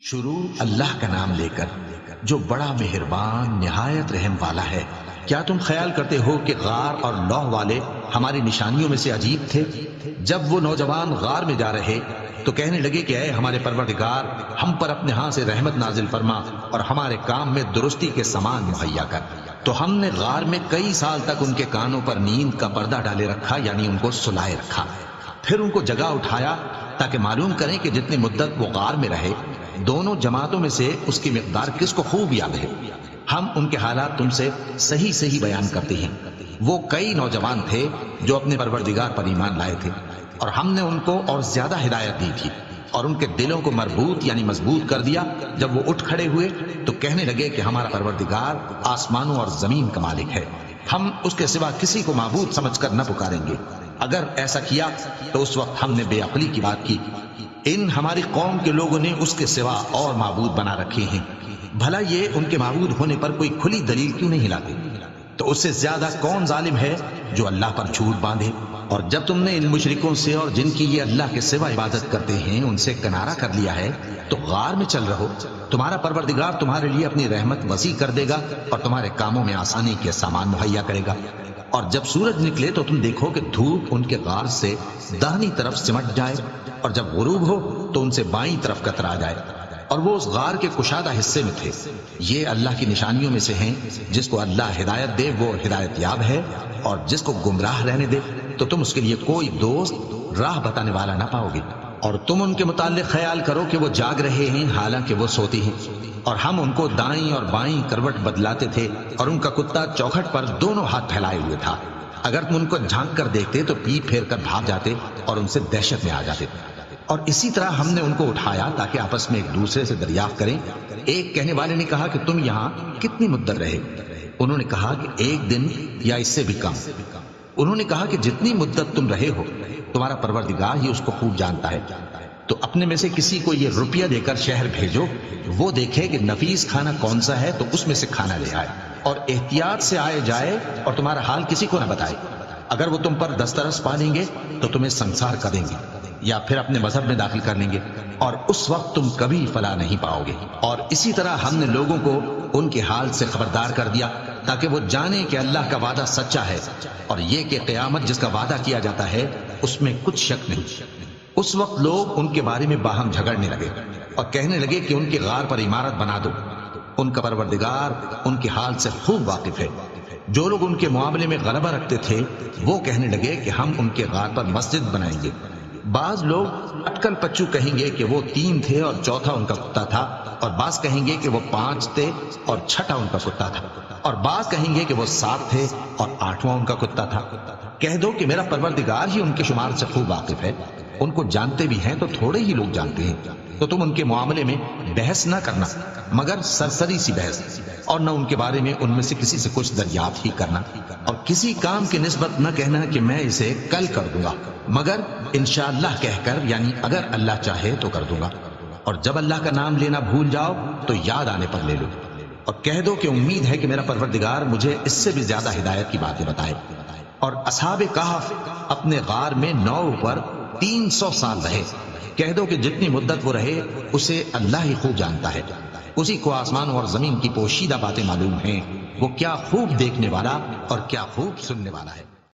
شروع اللہ کا نام لے کر جو بڑا مہربان نہایت رحم والا ہے۔ کیا تم خیال کرتے ہو کہ غار اور لوح والے ہماری نشانیوں میں سے عجیب تھے؟ جب وہ نوجوان غار میں جا رہے تو کہنے لگے کہ اے ہمارے پروردگار، ہم پر اپنے ہاں سے رحمت نازل فرما اور ہمارے کام میں درستی کے سامان مہیا کر۔ تو ہم نے غار میں کئی سال تک ان کے کانوں پر نیند کا پردہ ڈالے رکھا، یعنی ان کو سلائے رکھا۔ پھر ان کو جگہ اٹھایا تاکہ معلوم کریں کہ جتنی مدت وہ غار میں رہے دونوں جماعتوں میں سے اس کی مقدار کس کو خوب یاد ہے۔ ہم ان کے حالات تم سے صحیح صحیح بیان کرتے ہیں۔ وہ کئی نوجوان تھے جو اپنے پروردگار پر ایمان لائے تھے، اور ہم نے ان کو اور زیادہ ہدایت دی تھی اور ان کے دلوں کو مربوط یعنی مضبوط کر دیا۔ جب وہ اٹھ کھڑے ہوئے تو کہنے لگے کہ ہمارا پروردگار آسمانوں اور زمین کا مالک ہے، ہم اس کے سوا کسی کو معبود سمجھ کر نہ پکاریں گے۔ اگر ایسا کیا تو اس وقت ہم نے بے عقلی کی بات کی۔ ان ہماری قوم کے لوگوں نے اس کے سوا اور معبود بنا رکھے ہیں، بھلا یہ ان کے معبود ہونے پر کوئی کھلی دلیل کیوں نہیں لاتے؟ تو اس سے زیادہ کون ظالم ہے جو اللہ پر جھوٹ باندھے؟ اور جب تم نے ان مشرکوں سے اور جن کی یہ اللہ کے سوا عبادت کرتے ہیں ان سے کنارہ کر لیا ہے تو غار میں چل رہو، تمہارا پروردگار تمہارے لیے اپنی رحمت وسیع کر دے گا اور تمہارے کاموں میں آسانی کے سامان مہیا کرے گا۔ اور جب سورج نکلے تو تم دیکھو کہ دھوپ ان کے غار سے داہنی طرف سمٹ جائے، اور جب غروب ہو تو ان سے بائیں طرف کترا جائے، اور وہ اس غار کے کشادہ حصے میں تھے۔ یہ اللہ کی نشانیوں میں سے ہیں، جس کو اللہ ہدایت دے وہ ہدایت یاب ہے، اور جس کو گمراہ رہنے دے تو تم اس کے لیے کوئی دوست راہ بتانے والا نہ پاؤ گے۔ اور تم ان کے متعلق خیال کرو کہ وہ جاگ رہے ہیں حالانکہ وہ سوتے ہیں، اور ہم ان کو دائیں اور بائیں کروٹ بدلاتے تھے، اور ان کا کتا چوکھٹ پر دونوں ہاتھ پھیلائے ہوئے تھا۔ اگر تم ان کو جھانک کر دیکھتے تو پیٹ پھیر کر بھاگ جاتے اور ان سے دہشت میں آ جاتے۔ اور اسی طرح ہم نے ان کو اٹھایا تاکہ آپس میں ایک دوسرے سے دریافت کریں۔ ایک کہنے والے نے کہا کہ تم یہاں کتنی مدت رہے؟ انہوں نے کہا کہ ایک دن یا اس سے بھی کم۔ انہوں نے کہا کہ جتنی مدت تم رہے ہو تمہارا پروردگار ہی اس کو خوب جانتا ہے۔ تو اپنے میں سے کسی کو یہ روپیہ دے کر شہر بھیجو، وہ دیکھے کہ نفیس کھانا کون سا ہے تو اس میں سے کھانا لے آئے، اور احتیاط سے آئے جائے اور تمہارا حال کسی کو نہ بتائے۔ اگر وہ تم پر دسترس پا لیں گے تو تمہیں سنسار کر دیں گے یا پھر اپنے مذہب میں داخل کر لیں گے، اور اس وقت تم کبھی فلاح نہیں پاؤ گے۔ اور اسی طرح ہم نے لوگوں کو ان کے حال سے خبردار کر دیا تاکہ وہ جانے کہ اللہ کا وعدہ سچا ہے، اور یہ کہ قیامت جس کا وعدہ کیا جاتا ہے اس میں کچھ شک نہیں۔ اس وقت لوگ ان کے بارے میں باہم جھگڑنے لگے اور کہنے لگے کہ ان کے غار پر عمارت بنا دو۔ ان کا پروردگار ان کے حال سے خوب واقف ہے۔ جو لوگ ان کے معاملے میں غلبہ رکھتے تھے وہ کہنے لگے کہ ہم ان کے غار پر مسجد بنائیں گے۔ بعض لوگ اٹکل پچو کہیں گے کہ وہ 3 تھے اور چوتھا ان کا کتا تھا، اور بعض کہیں گے کہ وہ 5 تھے اور چھٹا ان کا کتا تھا، اور بعض کہیں گے کہ وہ 7 تھے اور 8واں ان کا کتا تھا۔ کہہ دو کہ میرا پروردگار ہی ان کے شمار سے خوب واقف ہے، ان کو جانتے بھی ہیں تو تھوڑے ہی لوگ جانتے ہیں۔ تو تم ان کے معاملے میں بحث نہ کرنا مگر سرسری سی بحث، اور نہ ان کے بارے میں ان میں سے کسی سے کچھ دریافت ہی کرنا، اور کسی کام کی نسبت نہ کہنا کہ میں اسے کل کر دوں گا، مگر انشاءاللہ کہہ کر، یعنی اگر اللہ چاہے تو کر دوں گا۔ اور جب اللہ کا نام لینا بھول جاؤ تو یاد آنے پر لے لو، اور کہہ دو کہ امید ہے کہ میرا پروردگار مجھے اس سے بھی زیادہ ہدایت کی باتیں بتائے۔ اور اصحاب کہف اپنے غار میں 9 پر 300 سال رہے۔ کہہ دو کہ جتنی مدت وہ رہے اسے اللہ ہی خوب جانتا ہے، اسی کو آسمانوں اور زمین کی پوشیدہ باتیں معلوم ہیں، وہ کیا خوب دیکھنے والا اور کیا خوب سننے والا ہے۔